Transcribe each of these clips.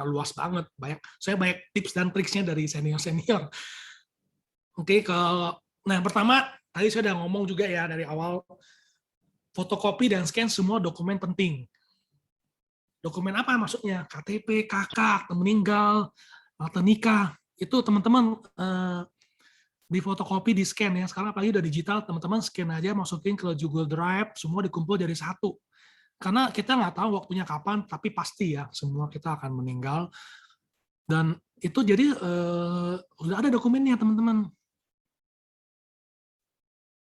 luas banget. Saya banyak tips dan triksnya dari senior-senior. Oke, nah pertama tadi saya udah ngomong juga ya dari awal, fotokopi dan scan semua dokumen penting. Dokumen apa maksudnya? KTP, KK, akte meninggal, akte nikah. Itu teman-teman di fotokopi, di scan ya. Sekarang apalagi udah digital, teman-teman scan aja, masukin ke Google Drive, semua dikumpul jadi satu. Karena kita nggak tahu waktunya kapan, tapi pasti ya semua kita akan meninggal. Dan itu jadi udah ada dokumennya teman-teman.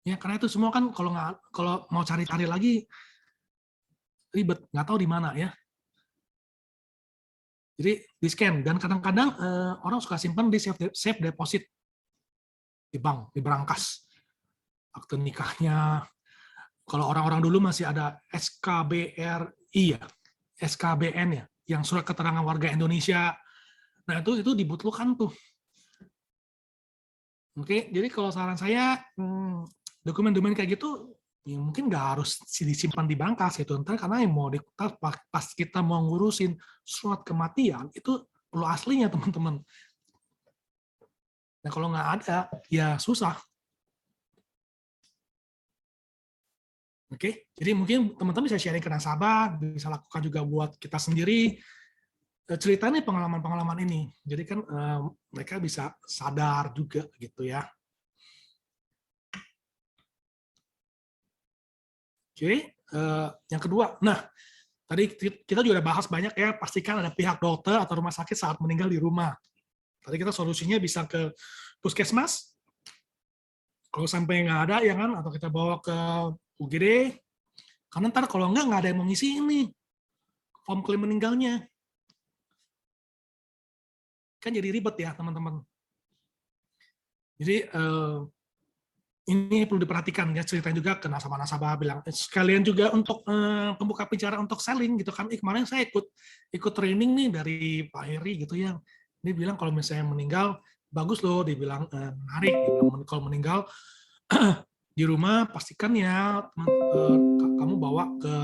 Ya karena itu semua kan kalau mau cari-cari lagi ribet, nggak tahu di mana ya. Jadi di scan, dan kadang-kadang orang suka simpan di safe deposit di bank, di brankas. Akte nikahnya, kalau orang-orang dulu masih ada SKBRI ya, SKBN ya, yang surat keterangan warga Indonesia. Nah itu dibutuhkan tuh. Oke, jadi kalau saran saya dokumen-dokumen kayak gitu ya mungkin nggak harus disimpan di brankas gitu, ntar karena yang mau pas kita mau ngurusin surat kematian itu perlu aslinya teman-teman. Nah kalau nggak ada ya susah. Oke, jadi mungkin teman-teman bisa sharing ke nasabah, bisa lakukan juga buat kita sendiri. Cerita nih pengalaman-pengalaman ini, jadi kan mereka bisa sadar juga gitu ya. Oke, yang kedua, nah tadi kita juga bahas banyak ya, pastikan ada pihak dokter atau rumah sakit saat meninggal di rumah. Tadi kita solusinya bisa ke puskesmas, kalau sampai nggak ada ya kan, atau kita bawa ke UGD, karena ntar kalau nggak ada yang mau ngisi ini form klaim meninggalnya. Kan jadi ribet ya teman-teman. Jadi ini perlu diperhatikan ya, ceritanya juga ke nasabah-nasabah, bilang sekalian juga untuk pembuka bicara untuk selling gitu kan. Kemarin saya ikut training nih dari Pak Heri gitu ya. Dia bilang kalau misalnya meninggal bagus loh, dibilang menarik, dibilang kalau meninggal di rumah pastikan ya kamu bawa ke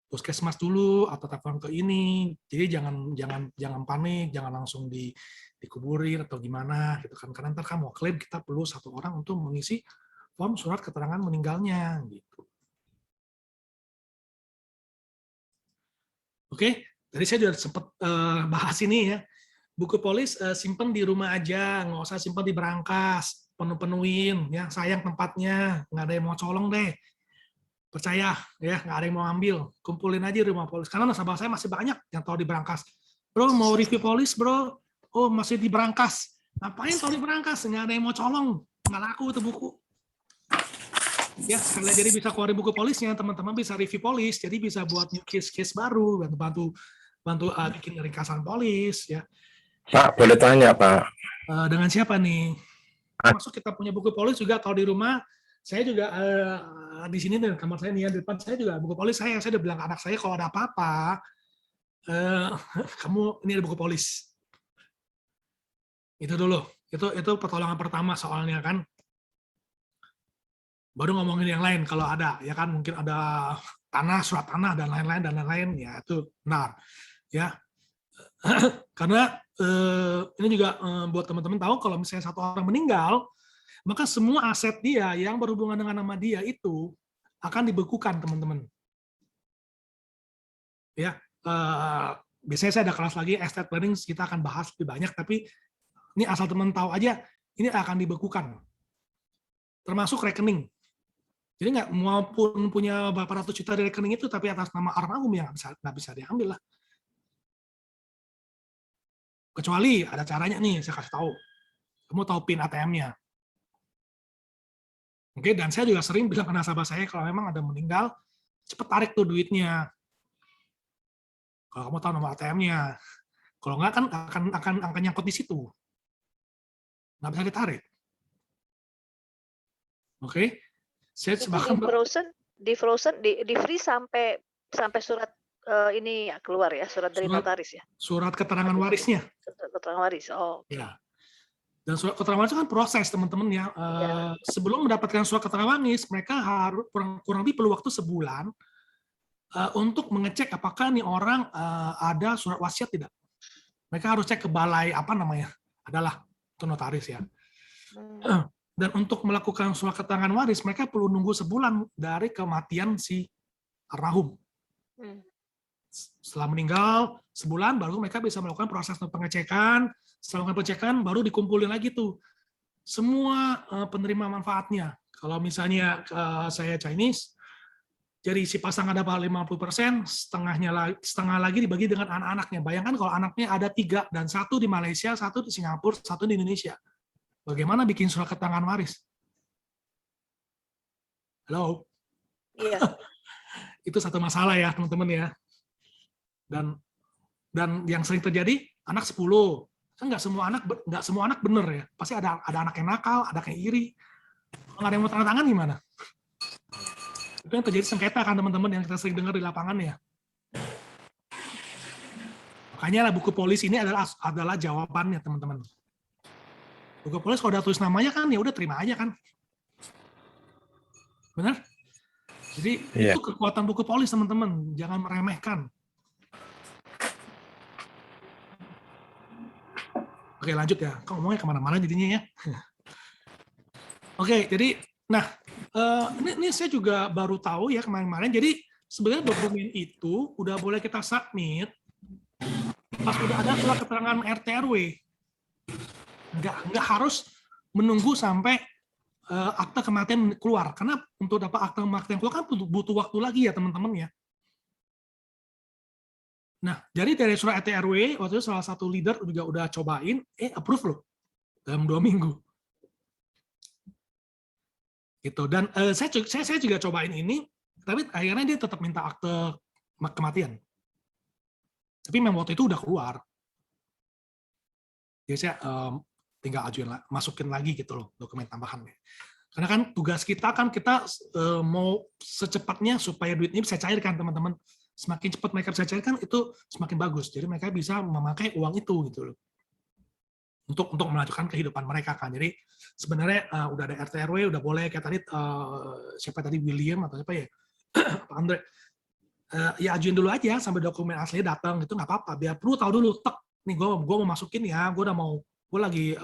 puskesmas dulu atau telepon ke ini. Jadi jangan panik, jangan langsung dikuburin atau gimana gitu kan. Karena ntar kamu klaim kita perlu satu orang untuk mengisi form surat keterangan meninggalnya gitu. Oke, tadi saya juga sempat bahas ini ya. Buku polis simpen di rumah aja, nggak usah simpen di berangkas, penuhin ya, sayang tempatnya, nggak ada yang mau colong deh. Percaya ya, nggak ada yang mau ambil, kumpulin aja di rumah polis. Karena nasabah saya masih banyak yang tahu di berangkas. Bro mau review polis bro, oh masih di berangkas. Ngapain tahu di berangkas? Nggak ada yang mau colong, nggak laku itu buku. Ya, sekali jadi bisa keluarin buku polisnya, teman-teman bisa review polis, jadi bisa buat new case baru, bantu bikin ringkasan polis ya. Pak, boleh tanya Pak? Dengan siapa nih? Masuk kita punya buku polis juga kalau di rumah. Saya juga di sini nih kamar saya nih ya, di depan saya juga buku polis saya udah bilang ke anak saya kalau ada apa-apa kamu ini ada buku polis. Itu dulu. Itu pertolongan pertama soalnya kan. Baru ngomongin yang lain kalau ada ya kan, mungkin ada tanah, surat tanah dan lain-lain ya itu benar. Ya. Karena ini juga buat teman-teman tahu kalau misalnya satu orang meninggal, maka semua aset dia yang berhubungan dengan nama dia itu akan dibekukan, teman-teman. Ya, biasanya saya ada kelas lagi estate planning, kita akan bahas lebih banyak, tapi ini asal teman tahu aja, ini akan dibekukan, termasuk rekening. Jadi maupun punya berapa ratus juta di rekening itu, tapi atas nama almarhum ya nggak bisa diambil lah. Kecuali ada caranya nih, saya kasih tahu. Kamu tahu PIN ATM-nya. Oke, dan saya juga sering bilang ke nasabah saya kalau memang ada meninggal, cepet tarik tuh duitnya. Kalau kamu tahu nomor ATM-nya. Kalau nggak kan akan nyangkut di situ. Nggak bisa ditarik. Oke. Saya bahkan di freeze sampai surat ini ya keluar ya, surat dari notaris ya. Surat keterangan warisnya. Surat keterangan waris. Oh. Okay. Ya. Dan surat keterangan waris kan proses teman-teman ya. Sebelum mendapatkan surat keterangan waris, mereka harus kurang lebih perlu waktu sebulan untuk mengecek apakah nih orang ada surat wasiat tidak. Mereka harus cek ke balai apa namanya, adalah itu notaris ya. Dan untuk melakukan surat keterangan waris, mereka perlu nunggu sebulan dari kematian si almarhum. Setelah meninggal sebulan, baru mereka bisa melakukan proses pengecekan. Setelah melakukan pengecekan, baru dikumpulin lagi tuh semua penerima manfaatnya. Kalau misalnya saya Chinese, jadi si pasangan dapat 50%, setengah lagi dibagi dengan anak-anaknya. Bayangkan kalau anaknya ada 3, dan 1 di Malaysia, 1 di Singapura, 1 di Indonesia. Bagaimana bikin surat keterangan waris? Halo? Iya. Itu satu masalah ya, teman-teman ya. Dan yang sering terjadi, anak 10. Kan nggak semua anak bener ya. Pasti ada anak yang nakal, ada yang iri. Kalau nggak ada yang mau tanda tangan gimana? Itu yang terjadi sengketa kan teman-teman yang kita sering dengar di lapangan ya. Makanya lah buku polis ini adalah jawabannya teman-teman. Buku polis kalau udah tulis namanya kan ya udah terima aja kan. Benar? Jadi itu kekuatan buku polis teman-teman, jangan meremehkan. Oke lanjut ya, kok ngomongnya kemana-mana jadinya ya. Oke, jadi, nah ini saya juga baru tahu ya kemarin-kemarin. Jadi sebenarnya dokumen itu udah boleh kita submit pas udah ada surat keterangan RT RW. Nggak harus menunggu sampai akta kematian keluar. Karena untuk dapat akta kematian keluar kan butuh waktu lagi ya teman-teman ya. Nah, jadi dari surat RT RW, waktu itu salah satu leader juga udah cobain, approve loh dalam 2 minggu. Gitu. Dan saya juga cobain ini, tapi akhirnya dia tetap minta akte kematian. Tapi memang waktu itu udah keluar. Jadi saya tinggal ajuin, masukin lagi gitu loh dokumen tambahan. Karena kan tugas kita kan kita mau secepatnya supaya duit ini bisa cairkan teman-teman. Semakin cepat mereka bisa cairkan itu semakin bagus. Jadi mereka bisa memakai uang itu gitu loh. Untuk melanjutkan kehidupan mereka kan. Jadi sebenarnya udah ada RT RW, udah boleh kayak tadi siapa tadi William atau siapa ya, Pak Andre, ya ajuin dulu aja sampai dokumen aslinya datang gitu nggak apa-apa. Biar perlu tahu dulu, tek nih gue mau masukin ya, gue lagi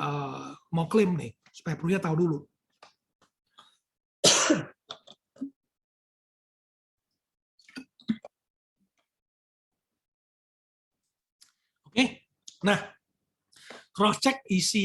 mau klaim nih supaya perlunya tahu dulu. Oke, nah cross check isi